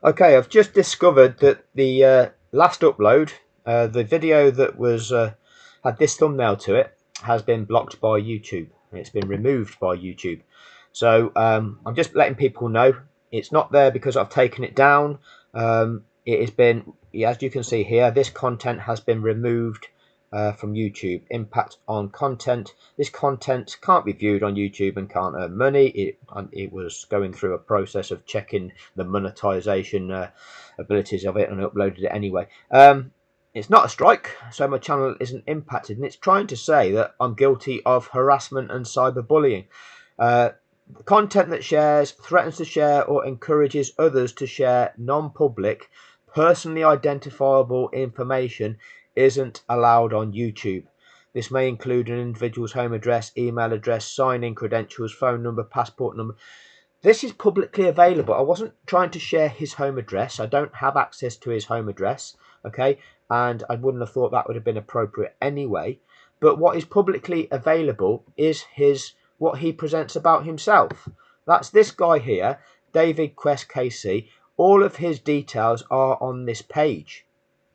Okay, I've just discovered that the last upload, the video that was had this thumbnail to it, has been blocked by YouTube. It's been removed by YouTube. So I'm just letting people know it's not there because I've taken it down. It has been, as you can see here, this content has been removed from YouTube. Impact on content. This content can't be viewed on YouTube and can't earn money. It was going through a process of checking the monetization abilities of it and uploaded it anyway. It's not a strike, so my channel isn't impacted, and it's trying to say that I'm guilty of harassment and cyberbullying. Content that shares, threatens to share, or encourages others to share non-public, personally identifiable information isn't allowed on YouTube. This may include an individual's home address, email address, sign-in credentials, phone number, passport number. This is publicly available. I wasn't trying to share his home address. I don't have access to his home address, okay? And I wouldn't have thought that would have been appropriate anyway. But what is publicly available is what he presents about himself. That's this guy here, David Quest KC. All of his details are on this page.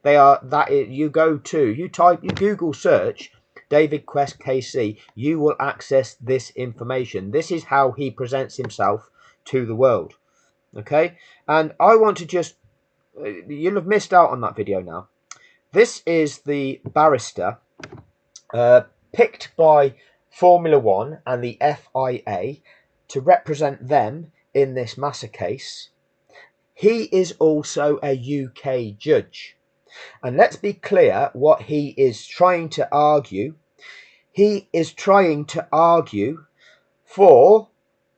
They are you Google search David Quest KC, you will access this information. This is how he presents himself to the world. Okay, and I want to just you'll have missed out on that video now. This is the barrister picked by Formula One and the FIA to represent them in this Massa case. He is also a UK judge. And let's be clear what he is trying to argue. He is trying to argue for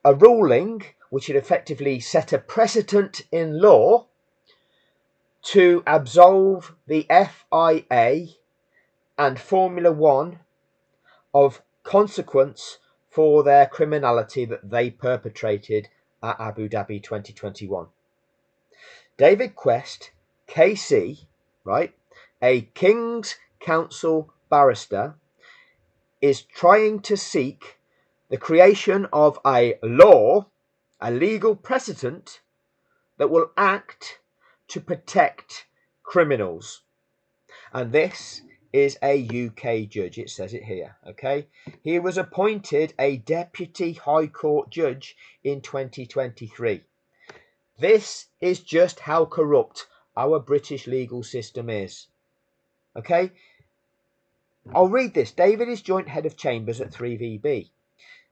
a ruling which would effectively set a precedent in law to absolve the FIA and Formula One of consequence for their criminality that they perpetrated at Abu Dhabi 2021. David Quest, KC, right, a King's Counsel barrister, is trying to seek the creation of a law, a legal precedent that will act to protect criminals. And this is a UK judge. It says it here, okay? He was appointed a Deputy High Court judge in 2023. This is just how corrupt our British legal system is, okay? I'll read this. David is joint head of chambers at 3VB.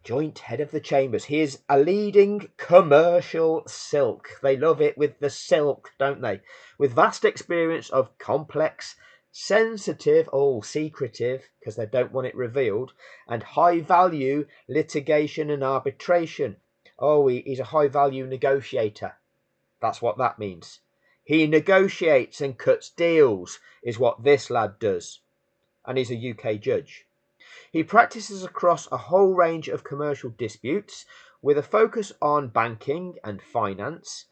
Joint head of the chambers. He is a leading commercial silk. They love it with the silk, don't they? With vast experience of complex, sensitive, secretive, because they don't want it revealed, and high value litigation and arbitration. He's a high value negotiator. That's what that means. He negotiates and cuts deals, is what this lad does. And he's a UK judge. He practices across a whole range of commercial disputes with a focus on banking and finance.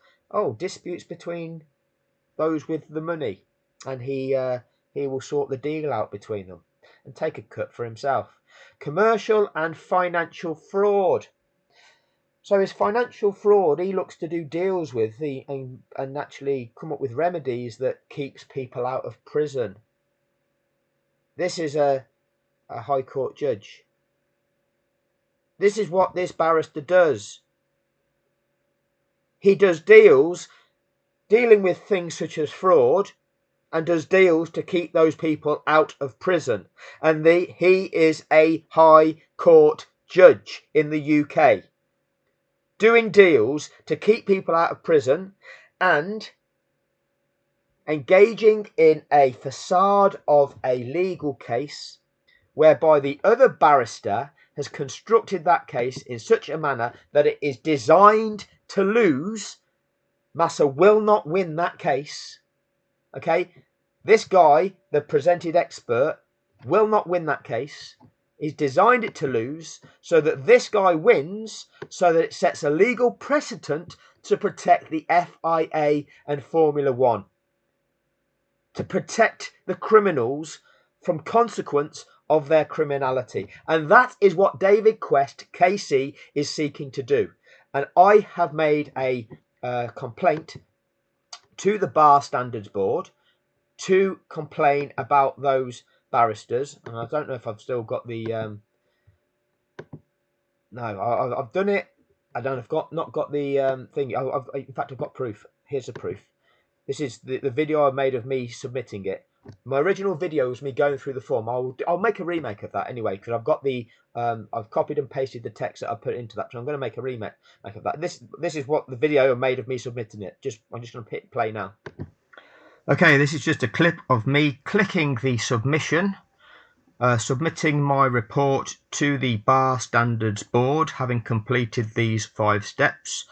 Disputes between those with the money. And he will sort the deal out between them and take a cut for himself. Commercial and financial fraud. So his financial fraud, he looks to do deals with and actually come up with remedies that keeps people out of prison. This is a High Court judge. This is what this barrister does. He does deals dealing with things such as fraud and does deals to keep those people out of prison. And he is a High Court judge in the UK, doing deals to keep people out of prison and engaging in a facade of a legal case whereby the other barrister has constructed that case in such a manner that it is designed to lose. Massa will not win that case. Okay? This guy, the presented expert, will not win that case. He's designed it to lose so that this guy wins, so that it sets a legal precedent to protect the FIA and Formula One, to protect the criminals from consequence of their criminality. And that is what David Quest, KC, is seeking to do. And I have made a complaint to the Bar Standards Board to complain about those barristers. And I don't know if I've still got the no, I've done it. I don't have not got the thing. In fact, I've got proof. Here's the proof. This is the video I made of me submitting it. My original video was me going through the form. I'll make a remake of that anyway, because I've got the I've copied and pasted the text that I put into that. So I'm going to make a remake of that. This is what the video I made of me submitting it. I'm just going to hit play now. Okay, this is just a clip of me clicking the submission, submitting my report to the Bar Standards Board, having completed these 5 steps.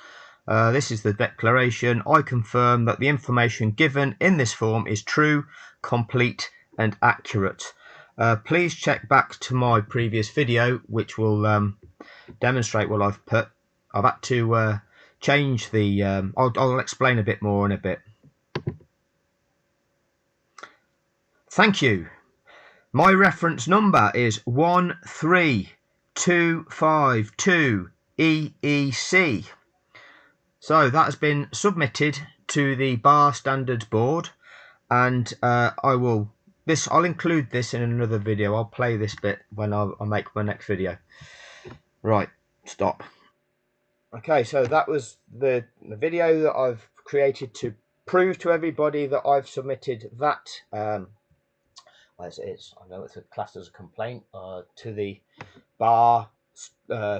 This is the declaration. I confirm that the information given in this form is true, complete and accurate. Please check back to my previous video, which will demonstrate what I've put. I've had to change the... I'll explain a bit more in a bit. Thank you. My reference number is 13252 EEC. So that has been submitted to the Bar Standards Board, and I'll include this in another video. I'll play this bit when I make my next video. Right, stop. Okay, so that was the video that I've created to prove to everybody that I've submitted that as it is. I know it's classed as a complaint to the Bar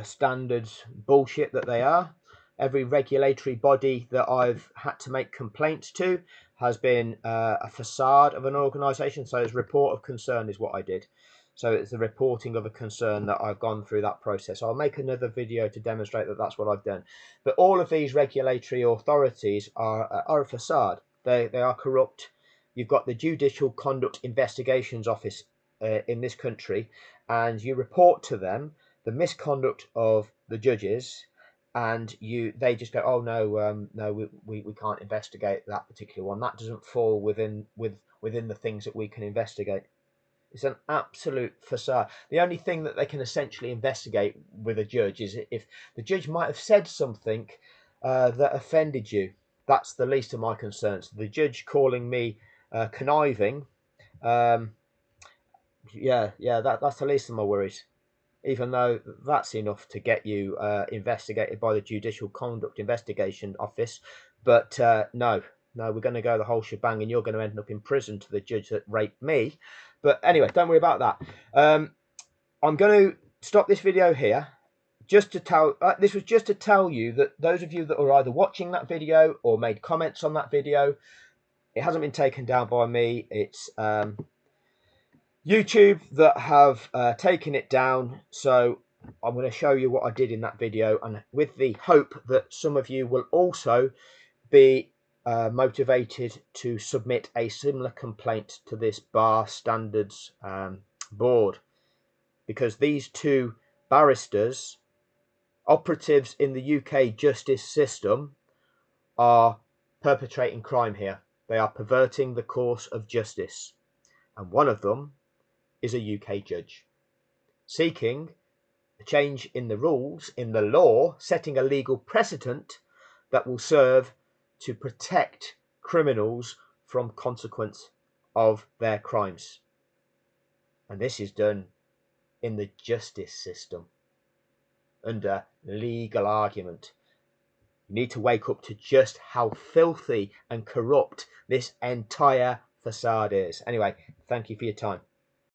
Standards bullshit that they are. Every regulatory body that I've had to make complaints to has been a facade of an organisation. So it's report of concern is what I did. So it's the reporting of a concern that I've gone through that process. I'll make another video to demonstrate that that's what I've done. But all of these regulatory authorities are a facade. They are corrupt. You've got the Judicial Conduct Investigations Office in this country, and you report to them the misconduct of the judges, and they just go, oh no, no, we can't investigate that particular one. That doesn't fall within the things that we can investigate. It's an absolute facade. The only thing that they can essentially investigate with a judge is if the judge might have said something that offended you. That's the least of my concerns. The judge calling me conniving, that's the least of my worries. Even though that's enough to get you investigated by the Judicial Conduct Investigation Office. But no, we're going to go the whole shebang, and you're going to end up in prison to the judge that raped me. But anyway, don't worry about that. I'm going to stop this video here. Just to tell, this was just to tell you that those of you that are either watching that video or made comments on that video, it hasn't been taken down by me. It's YouTube that have taken it down. So I'm going to show you what I did in that video, and with the hope that some of you will also be motivated to submit a similar complaint to this Bar Standards Board, because these 2 barristers, operatives in the UK justice system, are perpetrating crime here. They are perverting the course of justice, and one of them is a UK judge seeking a change in the rules, in the law, setting a legal precedent that will serve to protect criminals from consequence of their crimes. And this is done in the justice system under legal argument. You need to wake up to just how filthy and corrupt this entire facade is. Anyway, thank you for your time.